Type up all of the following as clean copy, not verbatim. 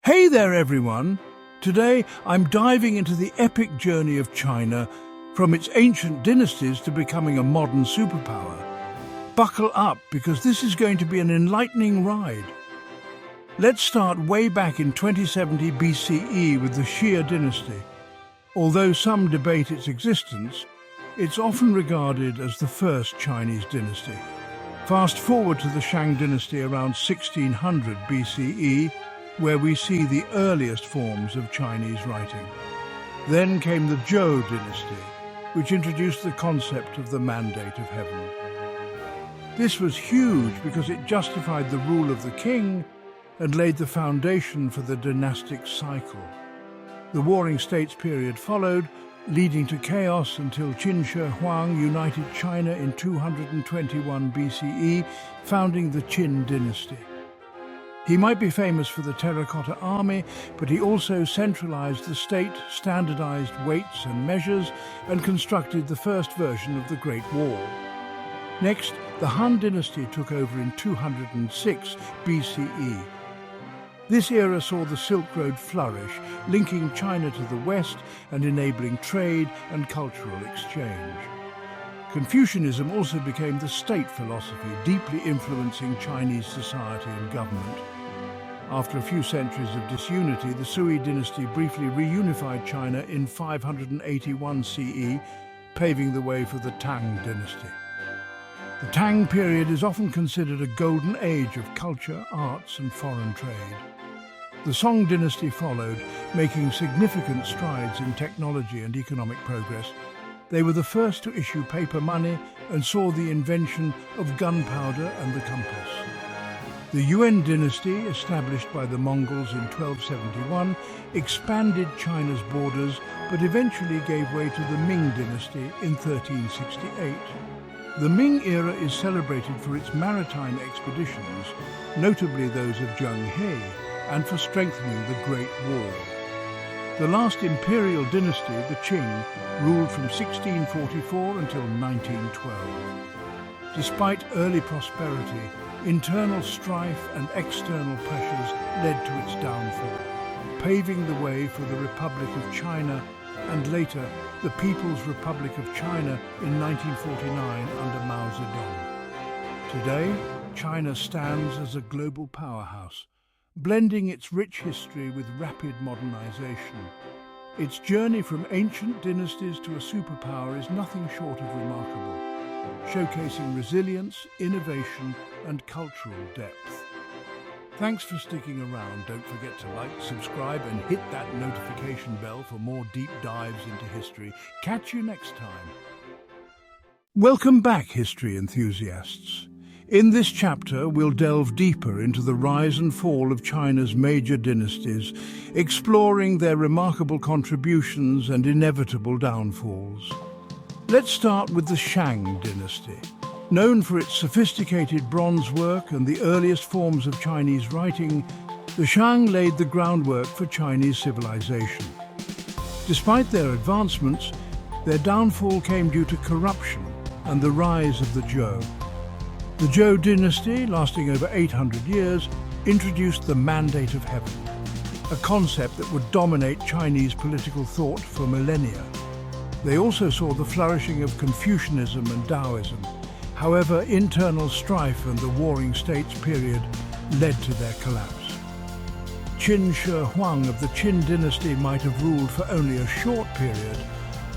Hey there everyone! Today I'm diving into the epic journey of China from its ancient dynasties to becoming a modern superpower. Buckle up because this is going to be an enlightening ride. Let's start way back in 2070 BCE with the Xia dynasty. Although some debate its existence, it's often regarded as the first Chinese dynasty. Fast forward to the Shang dynasty around 1600 BCE, where we see the earliest forms of Chinese writing. Then came the Zhou dynasty, which introduced the concept of the mandate of heaven. This was huge because it justified the rule of the king and laid the foundation for the dynastic cycle. The Warring States period followed, leading to chaos until Qin Shi united China in 221 BCE, founding the Qin Dynasty. He might be famous for the terracotta army, but he also centralized the state, standardized weights and measures, and constructed the first version of the Great Wall. Next, the Han Dynasty took over in 206 BCE. This era saw the Silk Road flourish, linking China to the West and enabling trade and cultural exchange. Confucianism also became the state philosophy, deeply influencing Chinese society and government. After a few centuries of disunity, the Sui dynasty briefly reunified China in 581 CE, paving the way for the Tang dynasty. The Tang period is often considered a golden age of culture, arts and foreign trade. The Song dynasty followed, making significant strides in technology and economic progress. They were the first to issue paper money and saw the invention of gunpowder and the compass. The Yuan dynasty, established by the Mongols in 1271, expanded China's borders but eventually gave way to the Ming dynasty in 1368. The Ming era is celebrated for its maritime expeditions, notably those of Zheng He, and for strengthening the Great Wall. The last imperial dynasty, the Qing, ruled from 1644 until 1912. Despite early prosperity, internal strife and external pressures led to its downfall, paving the way for the Republic of China and later the People's Republic of China in 1949 under Mao Zedong. Today, China stands as a global powerhouse, blending its rich history with rapid modernization. Its journey from ancient dynasties to a superpower is nothing short of remarkable, showcasing resilience, innovation, and cultural depth. Thanks for sticking around. Don't forget to like, subscribe, and hit that notification bell for more deep dives into history. Catch you next time. Welcome back, history enthusiasts. In this chapter, we'll delve deeper into the rise and fall of China's major dynasties, exploring their remarkable contributions and inevitable downfalls. Let's start with the Shang dynasty. Known for its sophisticated bronze work and the earliest forms of Chinese writing, the Shang laid the groundwork for Chinese civilization. Despite their advancements, their downfall came due to corruption and the rise of the Zhou. The Zhou dynasty, lasting over 800 years, introduced the mandate of heaven, a concept that would dominate Chinese political thought for millennia. They also saw the flourishing of Confucianism and Taoism. However, internal strife and the Warring States period led to their collapse. Qin Shi of the Qin Dynasty might have ruled for only a short period,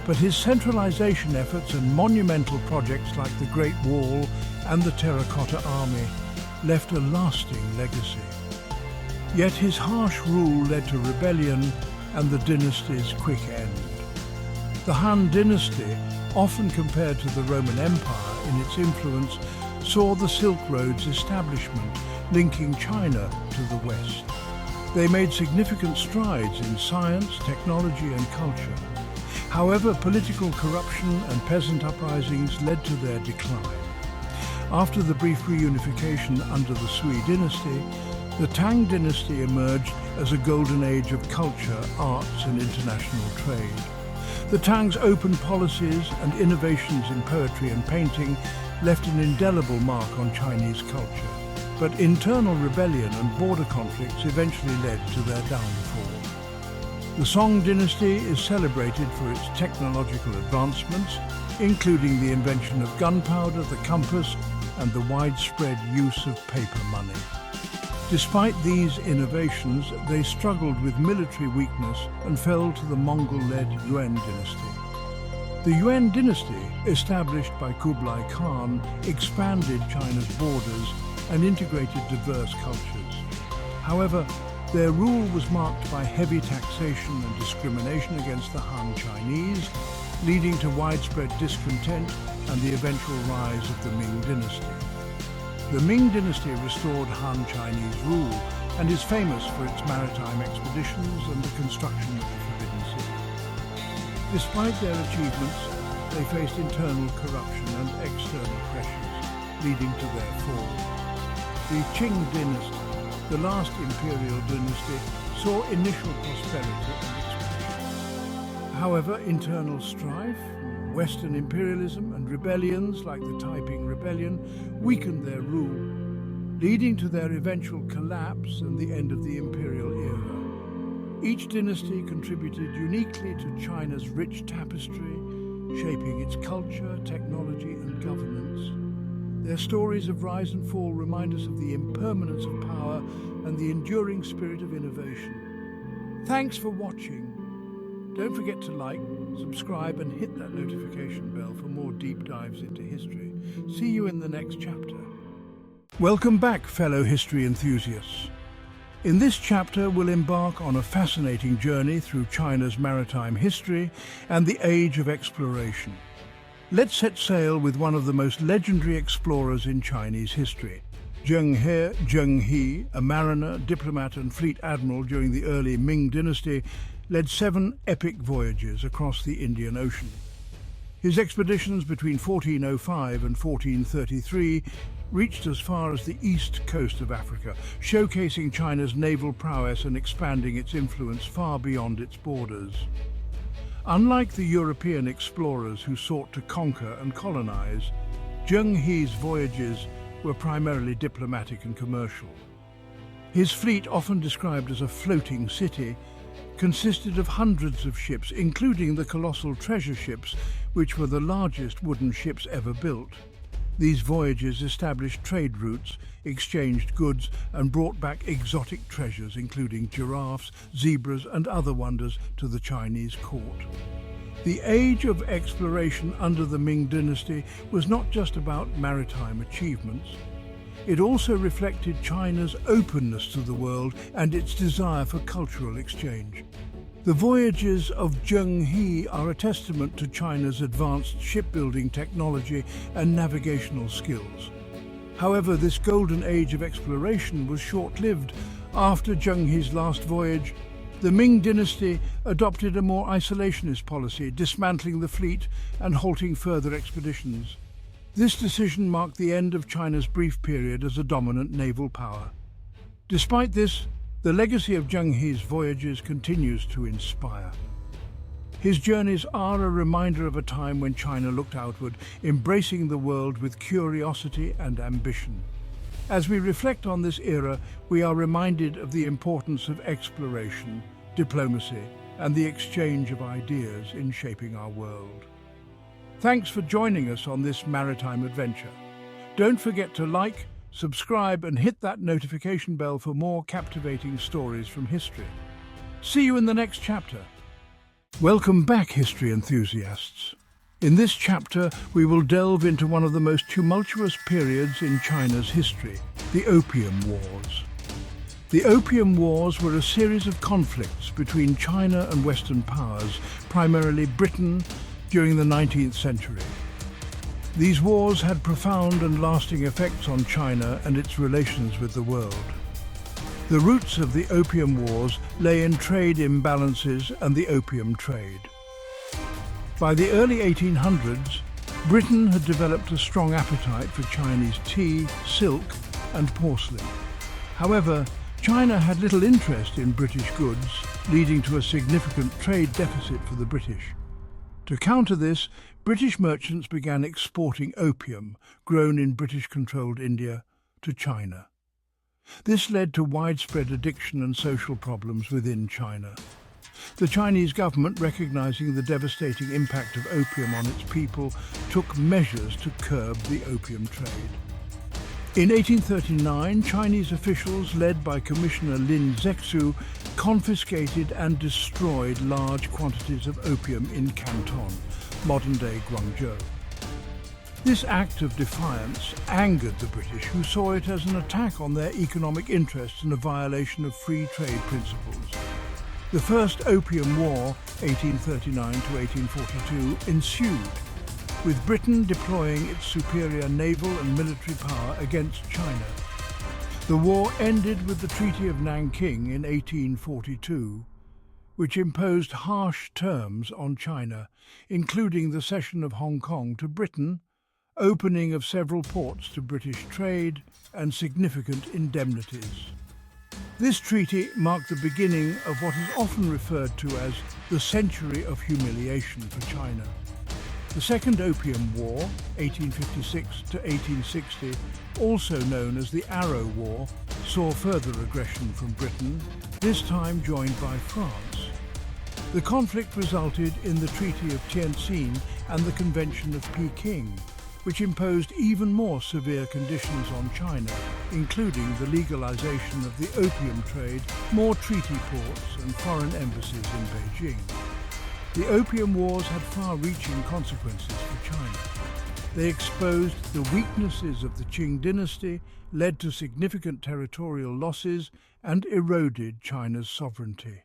but his centralization efforts and monumental projects like the Great Wall and the Terracotta Army left a lasting legacy. Yet his harsh rule led to rebellion and the dynasty's quick end. The Han Dynasty, often compared to the Roman Empire in its influence, saw the Silk Road's establishment, linking China to the West. They made significant strides in science, technology and culture. However, political corruption and peasant uprisings led to their decline. After the brief reunification under the Sui dynasty, the Tang dynasty emerged as a golden age of culture, arts and international trade. The Tang's open policies and innovations in poetry and painting left an indelible mark on Chinese culture. but internal rebellion and border conflicts eventually led to their downfall. The Song dynasty is celebrated for its technological advancements, including the invention of gunpowder, the compass, and the widespread use of paper money. Despite these innovations, they struggled with military weakness and fell to the Mongol-led Yuan dynasty. The Yuan dynasty, established by Kublai Khan, expanded China's borders and integrated diverse cultures. However, their rule was marked by heavy taxation and discrimination against the Han Chinese, leading to widespread discontent and the eventual rise of the Ming dynasty. The Ming dynasty restored Han Chinese rule and is famous for its maritime expeditions and the construction of the Forbidden City. Despite their achievements, they faced internal corruption and external pressures, leading to their fall. The Qing Dynasty, the last imperial dynasty, saw initial prosperity and expansion. However, internal strife, Western imperialism and rebellions like the Taiping Rebellion weakened their rule, leading to their eventual collapse and the end of the imperial era. Each dynasty contributed uniquely to China's rich tapestry, shaping its culture, technology, and governance. Their stories of rise and fall remind us of the impermanence of power and the enduring spirit of innovation. Thanks for watching. Don't forget to like, subscribe, and hit that notification bell for more deep dives into history. See you in the next chapter. Welcome back, fellow history enthusiasts. In this chapter, we'll embark on a fascinating journey through China's maritime history and the age of exploration. Let's set sail with one of the most legendary explorers in Chinese history. Zheng He, a mariner, diplomat, and fleet admiral during the early Ming dynasty, led 7 epic voyages across the Indian Ocean. His expeditions between 1405 and 1433 reached as far as the east coast of Africa, showcasing China's naval prowess and expanding its influence far beyond its borders. Unlike the European explorers who sought to conquer and colonize, Zheng He's voyages were primarily diplomatic and commercial. His fleet, often described as a floating city, consisted of hundreds of ships, including the colossal treasure ships, which were the largest wooden ships ever built. These voyages established trade routes, exchanged goods, and brought back exotic treasures, including giraffes, zebras, and other wonders to the Chinese court. The age of exploration under the Ming dynasty was not just about maritime achievements. It also reflected China's openness to the world and its desire for cultural exchange. The voyages of Zheng He are a testament to China's advanced shipbuilding technology and navigational skills. However, this golden age of exploration was short-lived. After Zheng He's last voyage, the Ming dynasty adopted a more isolationist policy, dismantling the fleet and halting further expeditions. This decision marked the end of China's brief period as a dominant naval power. Despite this, the legacy of Zheng He's voyages continues to inspire. His journeys are a reminder of a time when China looked outward, embracing the world with curiosity and ambition. As we reflect on this era, we are reminded of the importance of exploration, diplomacy, and the exchange of ideas in shaping our world. Thanks for joining us on this maritime adventure. Don't forget to like, subscribe, and hit that notification bell for more captivating stories from history. See you in the next chapter. Welcome back, history enthusiasts. In this chapter, we will delve into one of the most tumultuous periods in China's history, the Opium Wars. The Opium Wars were a series of conflicts between China and Western powers, primarily Britain, during the 19th century. These wars had profound and lasting effects on China and its relations with the world. The roots of the Opium Wars lay in trade imbalances and the opium trade. By the early 1800s, Britain had developed a strong appetite for Chinese tea, silk, and porcelain. However, China had little interest in British goods, leading to a significant trade deficit for the British. To counter this, British merchants began exporting opium, grown in British-controlled India, to China. This led to widespread addiction and social problems within China. The Chinese government, recognizing the devastating impact of opium on its people, took measures to curb the opium trade. In 1839, Chinese officials, led by Commissioner Lin Zexu, confiscated and destroyed large quantities of opium in Canton, modern-day Guangzhou. This act of defiance angered the British, who saw it as an attack on their economic interests and a violation of free trade principles. The First Opium War, 1839 to 1842, ensued, with Britain deploying its superior naval and military power against China. The war ended with the Treaty of Nanking in 1842, which imposed harsh terms on China, including the cession of Hong Kong to Britain, opening of several ports to British trade, and significant indemnities. This treaty marked the beginning of what is often referred to as the Century of Humiliation for China. The Second Opium War, 1856 to 1860, also known as the Arrow War, saw further aggression from Britain, this time joined by France. The conflict resulted in the Treaty of Tientsin and the Convention of Peking, which imposed even more severe conditions on China, including the legalization of the opium trade, more treaty ports and foreign embassies in Beijing. The Opium Wars had far-reaching consequences for China. They exposed the weaknesses of the Qing Dynasty, led to significant territorial losses, and eroded China's sovereignty.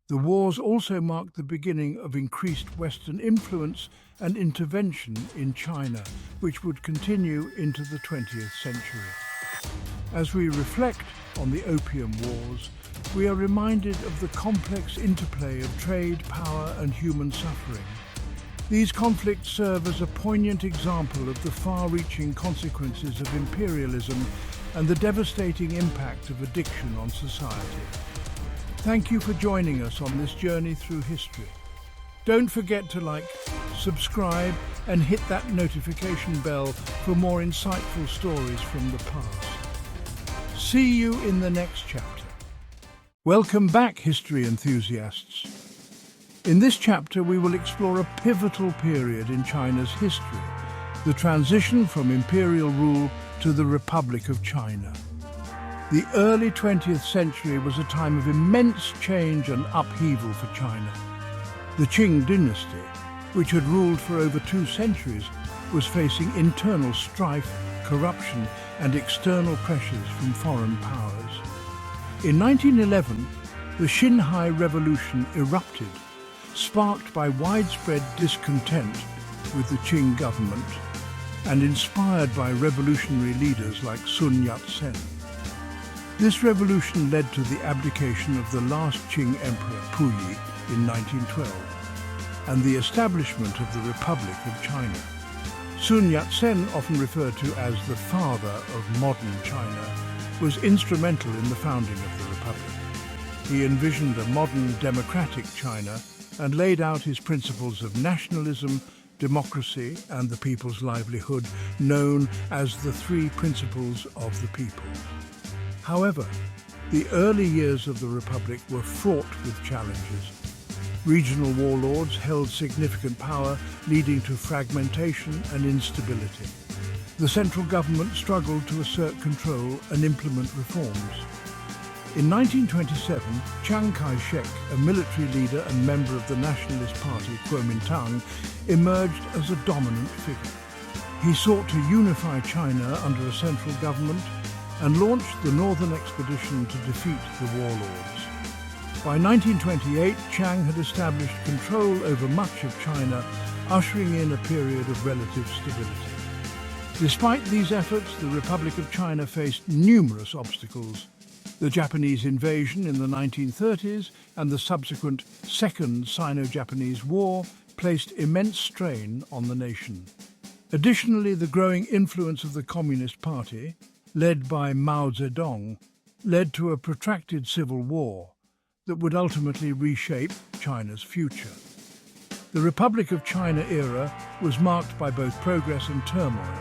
The wars also marked the beginning of increased Western influence and intervention in China, which would continue into the 20th century. As we reflect on the Opium Wars, we are reminded of the complex interplay of trade, power, and human suffering. These conflicts serve as a poignant example of the far-reaching consequences of imperialism and the devastating impact of addiction on society. Thank you for joining us on this journey through history. Don't forget to like, subscribe, and hit that notification bell for more insightful stories from the past. See you in the next chapter. Welcome back, history enthusiasts. In this chapter, we will explore a pivotal period in China's history, the transition from imperial rule to the Republic of China. The early 20th century was a time of immense change and upheaval for China. The Qing Dynasty, which had ruled for over 2 centuries, was facing internal strife, corruption, and external pressures from foreign powers. In 1911, the Xia He Revolution erupted, sparked by widespread discontent with the Qing government and inspired by revolutionary leaders like Sun Yat-sen. This revolution led to the abdication of the last Qing Emperor Puyi in 1912 and the establishment of the Republic of China. Sun Yat-sen, often referred to as the father of modern China, was instrumental in the founding of the Republic. He envisioned a modern democratic China and laid out his principles of nationalism, democracy, and the people's livelihood, known as the 3 principles of the people. However, the early years of the Republic were fraught with challenges. Regional warlords held significant power, leading to fragmentation and instability. The central government struggled to assert control and implement reforms. In 1927, Chiang Kai-shek, a military leader and member of the Nationalist Party Kuomintang, emerged as a dominant figure. He sought to unify China under a central government and launched the Northern Expedition to defeat the warlords. By 1928, Chiang had established control over much of China, ushering in a period of relative stability. Despite these efforts, the Republic of China faced numerous obstacles. The Japanese invasion in the 1930s and the subsequent Second Sino-Japanese War placed immense strain on the nation. Additionally, the growing influence of the Communist Party, led by Mao Zedong, led to a protracted civil war that would ultimately reshape China's future. The Republic of China era was marked by both progress and turmoil.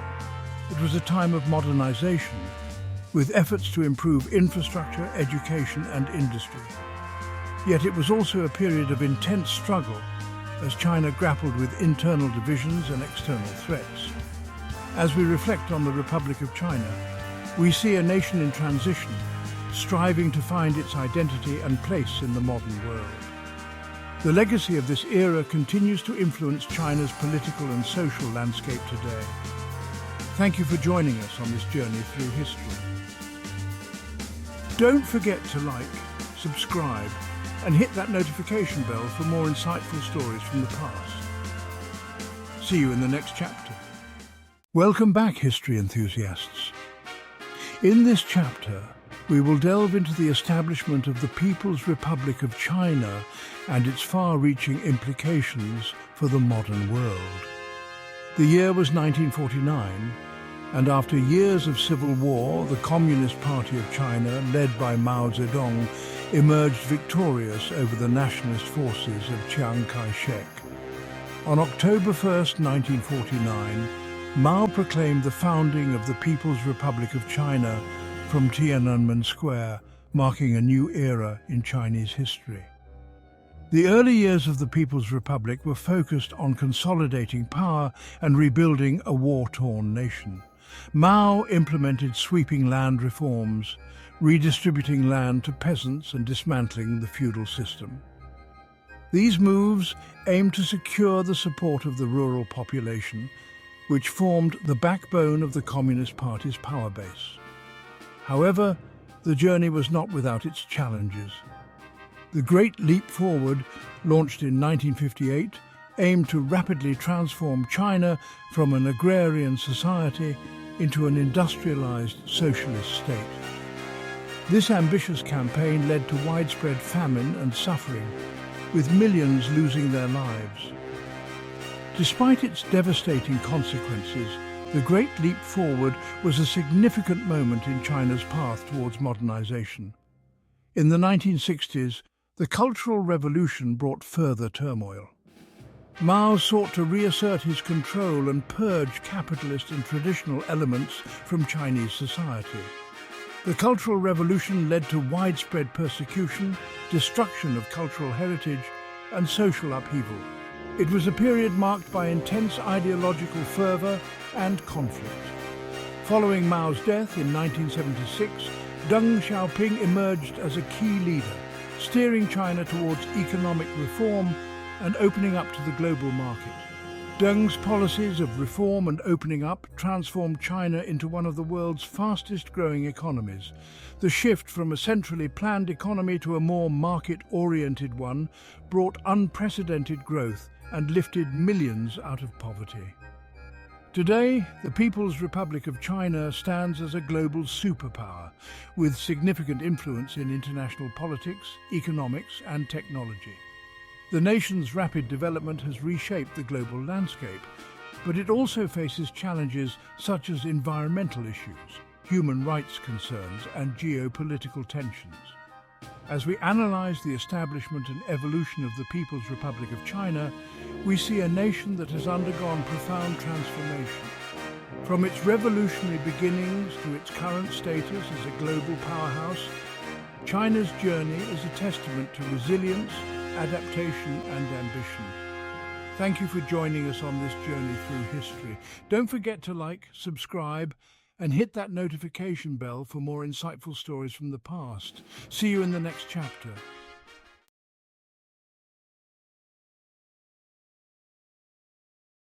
It was a time of modernization, with efforts to improve infrastructure, education and industry. Yet it was also a period of intense struggle as China grappled with internal divisions and external threats. As we reflect on the Republic of China, we see a nation in transition, striving to find its identity and place in the modern world. The legacy of this era continues to influence China's political and social landscape today. Thank you for joining us on this journey through history. Don't forget to like, subscribe, and hit that notification bell for more insightful stories from the past. See you in the next chapter. Welcome back, history enthusiasts. In this chapter, we will delve into the establishment of the People's Republic of China and its far-reaching implications for the modern world. The year was 1949, and after years of civil war, the Communist Party of China, led by Mao Zedong, emerged victorious over the nationalist forces of Chiang Kai-shek. On October 1st, 1949, Mao proclaimed the founding of the People's Republic of China from Tiananmen Square, marking a new era in Chinese history. The early years of the People's Republic were focused on consolidating power and rebuilding a war-torn nation. Mao implemented sweeping land reforms, redistributing land to peasants and dismantling the feudal system. These moves aimed to secure the support of the rural population, which formed the backbone of the Communist Party's power base. However, the journey was not without its challenges. The Great Leap Forward, launched in 1958, aimed to rapidly transform China from an agrarian society into an industrialized socialist state. This ambitious campaign led to widespread famine and suffering, with millions losing their lives. Despite its devastating consequences, the Great Leap Forward was a significant moment in China's path towards modernization. In the 1960s, the Cultural Revolution brought further turmoil. Mao sought to reassert his control and purge capitalist and traditional elements from Chinese society. The Cultural Revolution led to widespread persecution, destruction of cultural heritage, and social upheaval. It was a period marked by intense ideological fervor and conflict. Following Mao's death in 1976, Deng Xiaoping emerged as a key leader, steering China towards economic reform and opening up to the global market. Deng's policies of reform and opening up transformed China into one of the world's fastest-growing economies. The shift from a centrally planned economy to a more market-oriented one brought unprecedented growth and lifted millions out of poverty. Today, the People's Republic of China stands as a global superpower, with significant influence in international politics, economics, and technology. The nation's rapid development has reshaped the global landscape, but it also faces challenges such as environmental issues, human rights concerns, and geopolitical tensions. As we analyze the establishment and evolution of the People's Republic of China, we see a nation that has undergone profound transformation. From its revolutionary beginnings to its current status as a global powerhouse, China's journey is a testament to resilience, adaptation, and ambition. Thank you for joining us on this journey through history. Don't forget to like, subscribe, and hit that notification bell for more insightful stories from the past. See you in the next chapter.